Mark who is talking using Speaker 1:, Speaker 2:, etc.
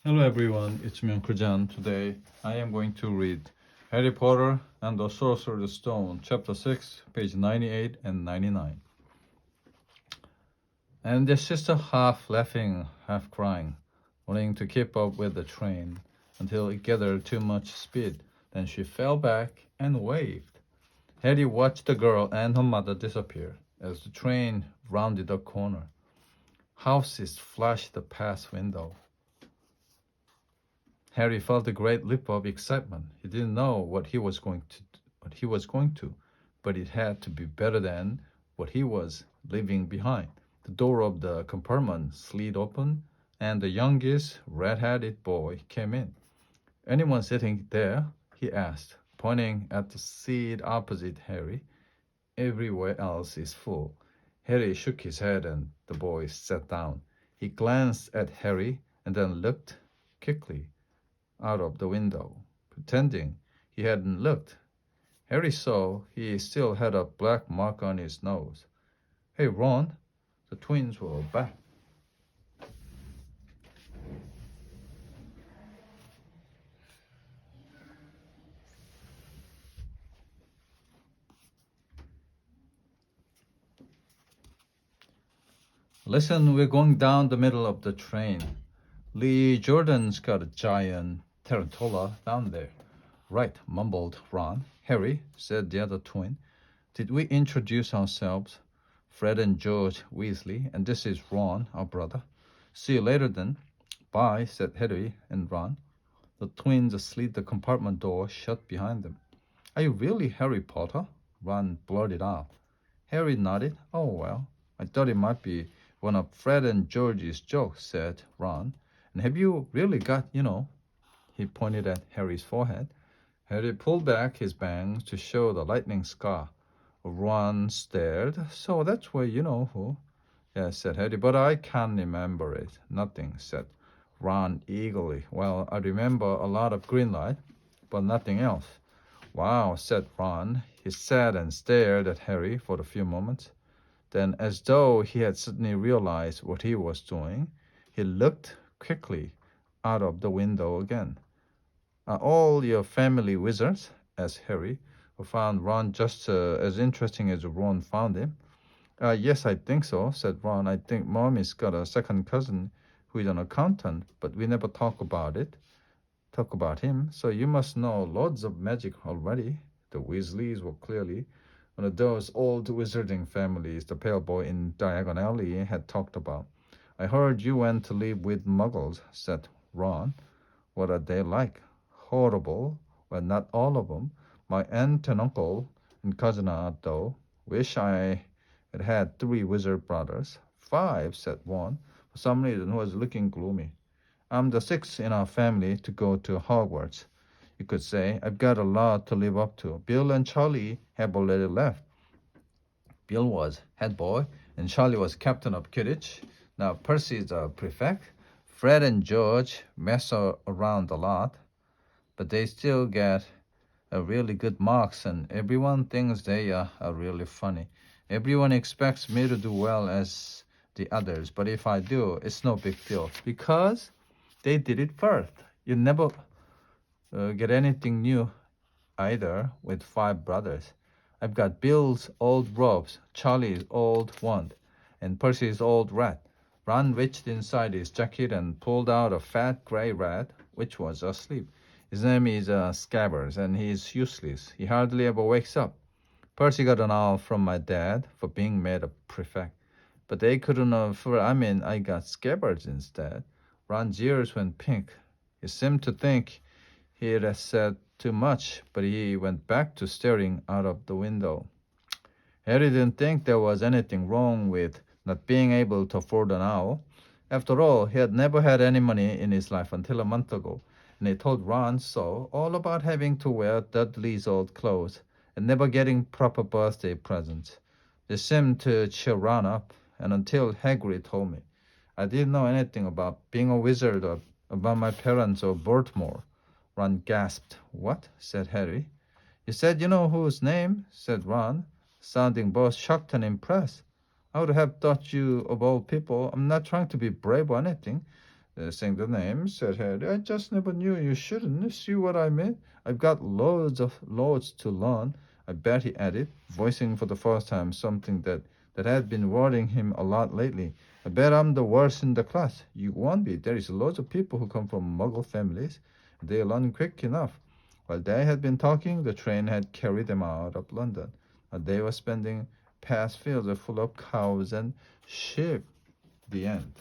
Speaker 1: Hello everyone, it's me Uncle John. Today I am going to read Harry Potter and the Sorcerer's Stone, Chapter 6, page 98 and 99. And the sister half laughing, half crying, wanting to keep up with the train until it gathered too much speed. Then she fell back and waved. Harry watched the girl and her mother disappear as the train rounded a corner. Houses flashed past window. Harry felt a great leap of excitement. He didn't know what he was going to, but it had to be better than what he was leaving behind. The door of the compartment slid open, and the youngest red-headed boy came in. "Anyone sitting there?" he asked, pointing at the seat opposite Harry. "Everywhere else is full." Harry shook his head and the boy sat down. He glanced at Harry and then looked quickly out of the window, pretending he hadn't looked. Harry saw he still had a black mark on his nose. "Hey, Ron!" The twins were back. "Listen, we're going down the middle of the train. Lee Jordan's got a giant tarantula down there." "Right," mumbled Ron. "Harry," said the other twin, "did we introduce ourselves? Fred and George Weasley, and this is Ron, our brother." "See you later then." "Bye," said Harry and Ron. The twins slid the compartment door shut behind them. "Are you really Harry Potter?" Ron blurted out. Harry nodded. "Oh, well, I thought it might be one of Fred and George's jokes," said Ron. "And have you really got, He pointed at Harry's forehead. Harry pulled back his bangs to show the lightning scar. Ron stared. "So that's where you know who." "Yes," said Harry, "but I can't remember it." "Nothing," said Ron eagerly. "Well, I remember a lot of green light, but nothing else." "Wow," said Ron. He sat and stared at Harry for a few moments. Then, as though he had suddenly realized what he was doing, he looked quickly out of the window again. "Are all your family wizards?" asked Harry, who found Ron just as interesting as Ron found him. "Yes, I think so," said Ron. "I think Mommy's got a second cousin who is an accountant, but we never talk about him. So you must know loads of magic already." The Weasleys were clearly one of those old wizarding families the pale boy in Diagon Alley had talked about. "I heard you went to live with muggles," said Ron. "What are they like?" "Horrible. Well, not all of them. My aunt and uncle and cousin are, though. Wish I had had 3 wizard brothers." "5," said one, for some reason, who was looking gloomy. "I'm the 6th in our family to go to Hogwarts. You could say I've got a lot to live up to. Bill and Charlie have already left." Bill was head boy, and Charlie was captain of Quidditch. Now Percy is a prefect. Fred and George mess around a lot, but they still get really good marks, and everyone thinks they are really funny. Everyone expects me to do well as the others, but if I do, it's no big deal because they did it first. You never get anything new either with 5 brothers. I've got Bill's old robes, Charlie's old wand, and Percy's old rat. Ron reached inside his jacket and pulled out a fat gray rat, which was asleep. "His name is Scabbers, and he's useless. He hardly ever wakes up. Percy got an owl from my dad for being made a prefect. But they couldn't afford, I got Scabbers instead." Ron's ears went pink. He seemed to think he had said too much, but he went back to staring out of the window. Harry didn't think there was anything wrong with not being able to afford an owl. After all, he had never had any money in his life until a month ago, and he told Ron so, all about having to wear Dudley's old clothes and never getting proper birthday presents. This seemed to cheer Ron up, and until Hagrid told me, I didn't know anything about being a wizard or about my parents or Baltimore. Ron gasped. "What?" said Harry. "You said you know whose name?" said Ron, sounding both shocked and impressed. "I would have thought you of all people. I'm not trying to be brave or anything, saying the name, said Harry. I just never knew you shouldn't. See what I mean? I've got loads to learn. I bet, he added, voicing for the first time something that had been worrying him a lot lately. I bet I'm the worst in the class. You won't be. There is loads of people who come from Muggle families. They learn quick enough. While they had been talking, the train had carried them out of London. They were spending past fields full of cows and sheep. The end.